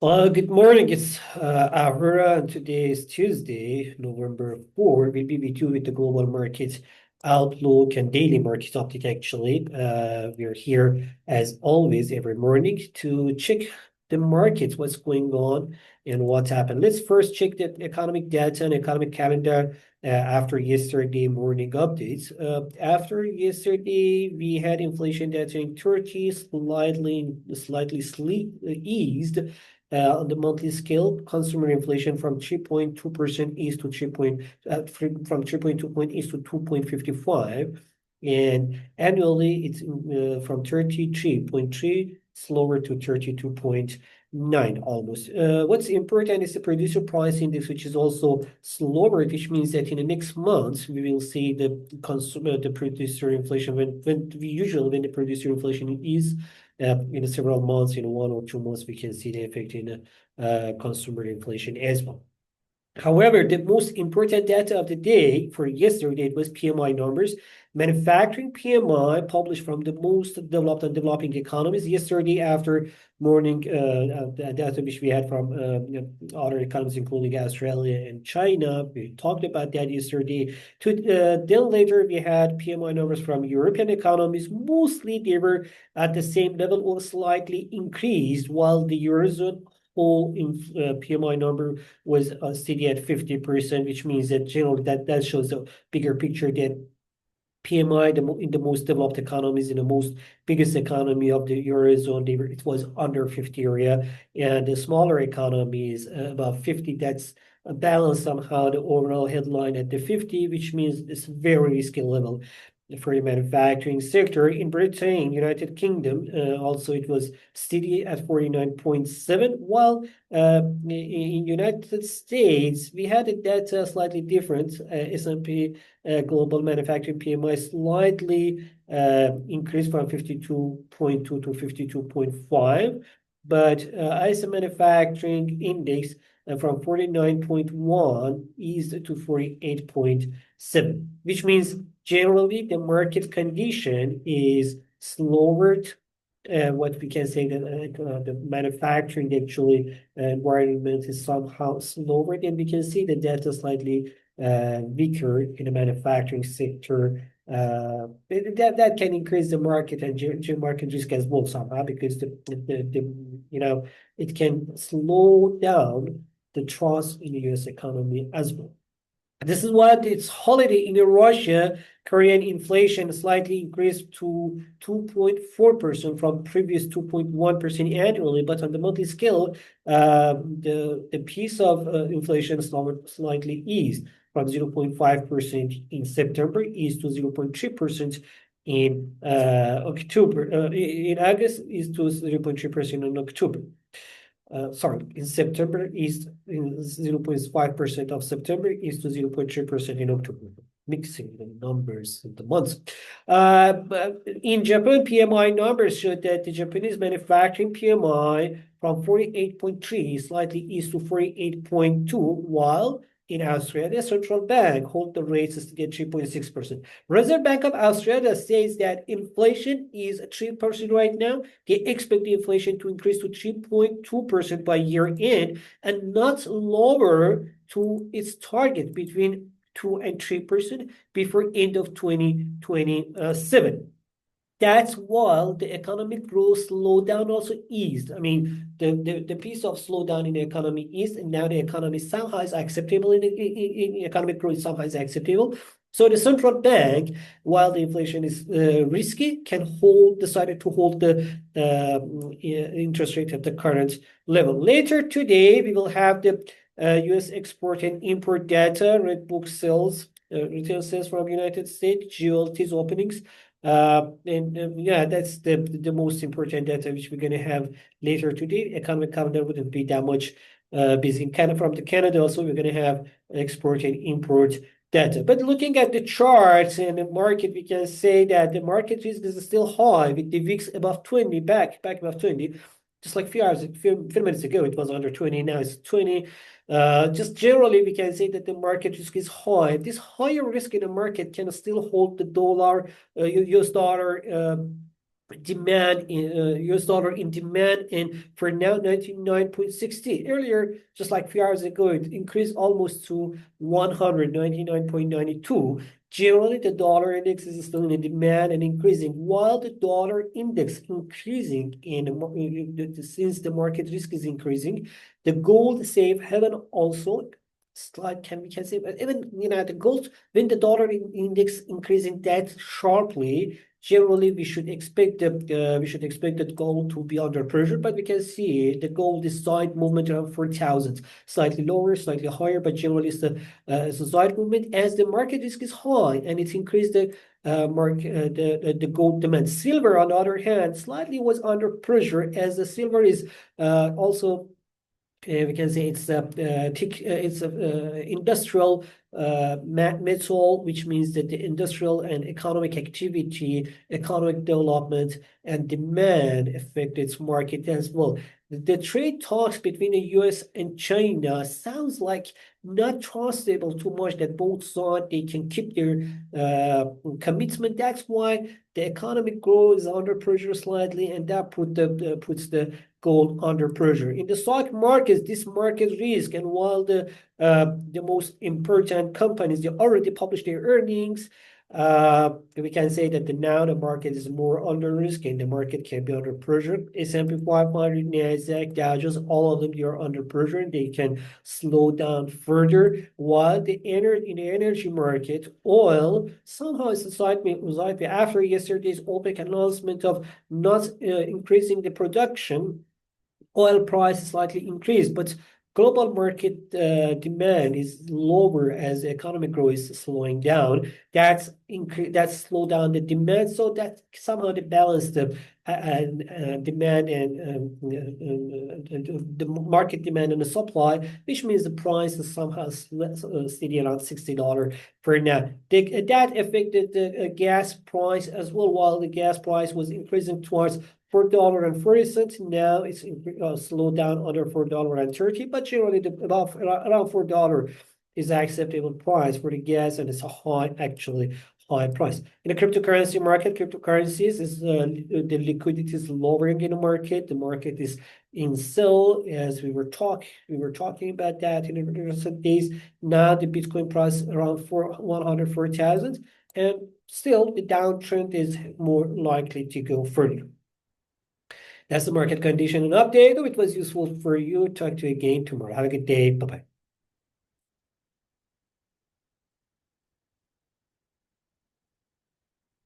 Good morning. It's Ahura, and today is Tuesday, November 4. We'll be with you with the global market outlook and daily market update, actually. We're here, as always, every morning to check the markets, what's going on and what's happened. Let's first check the economic data and economic calendar after yesterday morning updates. After yesterday, we had inflation data in Turkey slightly eased on the monthly scale. Consumer inflation from 3.2% east to 3.2 point east to 2.55, and annually it's from 33.3 slower to 32.9 almost. What's important is the producer price index, which is also slower, which means that in the next months we will see the producer inflation when the producer inflation is in several months, in 1 or 2 months, we can see the effect in consumer inflation as well. However, the most important data of the day for yesterday was PMI numbers. Manufacturing PMI published from the most developed and developing economies yesterday after morning data which we had from other economies, including Australia and China. We talked about that yesterday. Then later we had PMI numbers from European economies. Mostly they were at the same level or slightly increased, while the Eurozone whole PMI number was steady at 50%, which means that generally that shows a bigger picture that PMI in the most developed economies, in the most biggest economy of the Eurozone, it was under 50 area, and the smaller economies about 50. That's a balance somehow, the overall headline at the 50, which means it's very risky level for the manufacturing sector. In Britain, United Kingdom, also it was steady at 49.7, while in United States, we had a data slightly different. S&P Global Manufacturing PMI slightly increased from 52.2 to 52.5, but ISM Manufacturing Index from 49.1 eased to 48.7, which means generally the market condition is slower. What we can say that the manufacturing actually environment is somehow slower. Then we can see the data slightly weaker in the manufacturing sector. That can increase the market and market risk as well somehow, because it can slow down the trust in the U.S. economy as well. This is what it's holiday in Russia. Korean inflation slightly increased to 2.4% from previous 2.1% annually, but on the monthly scale, the piece of inflation slightly eased from 0.5% in September, eased to 0.3% in October. In August, is to 0.3% in October. Sorry, in September is in 0.5% of September is to 0.3% in October. Mixing the numbers of the months. In Japan, PMI numbers showed that the Japanese manufacturing PMI from 48.3 slightly east to 48.2, while in Australia, central bank hold the rates to get 3.6%. Reserve Bank of Australia says that inflation is 3% right now. They expect the inflation to increase to 3.2% by year end, and not lower to its target between 2 and 3% before end of 2027. That's while the economic growth slowdown also eased. I mean, the piece of slowdown in the economy eased, and now the economy somehow is acceptable in economic growth somehow is acceptable. So the central bank, while the inflation is risky, decided to hold the interest rate at the current level. Later today, we will have the U.S. export and import data, Red Book sales, retail sales from United States, GLT's openings. Yeah, that's the most important data which we're going to have later today. Economic calendar wouldn't be that much busy. Kind of from the Canada also, we're going to have export and import data. But looking at the charts and the market, we can say that the market risk is still high with the VIX above 20, back above 20. Just like a few minutes ago, it was under 20. Now it's 20. Just generally, we can say that the market risk is high. This higher risk in the market can still hold the dollar, US dollar demand in US dollar in demand, and for now 99.60. Earlier, just like 3 hours ago, it increased almost to 199.92. Generally, the dollar index is still in demand and increasing, while the dollar index increasing since the market risk is increasing. The gold safe haven also slide we can say, but even the gold, when the dollar index increasing that sharply, generally we should expect that gold to be under pressure, but we can see the gold is side movement around 4,000, slightly lower, slightly higher, but generally it's a side movement as the market risk is high and it's increased the the gold demand. Silver, on the other hand, slightly was under pressure as the silver is also we can say it's a industrial metal, which means that the industrial and economic activity, economic development, and demand affect its market as well. The trade talks between the US and China sounds like not trustable too much, that both sides they can keep their commitment. That's why the economic growth is under pressure slightly, and that puts the gold under pressure. In the stock markets, this market risk, and while the most important companies, they already published their earnings, we can say that now the market is more under risk and the market can be under pressure. S&P 500, Nasdaq, Dow Jones, all of them, they are under pressure and they can slow down further. While in the energy market, oil somehow is slightly after yesterday's OPEC announcement of not increasing the production. Oil price slightly increased, but global market demand is lower as economic growth is slowing down. That's slowed down the demand, so that somehow they balance the demand and the market demand and the supply, which means the price is somehow steady around $60 for now. That affected the gas price as well. While the gas price was increasing towards $4.40, now it's slowed down under $4.30, but generally around $4 is an acceptable price for the gas, and it's a high price. In the cryptocurrency market, cryptocurrencies is the liquidity is lowering in the market. The market is in sell, as we were talking about that in the recent days. Now the Bitcoin price around 104,000, and still the downtrend is more likely to go further. That's the market condition and update. It was useful for you. Talk to you again tomorrow. Have a good day. Bye-bye.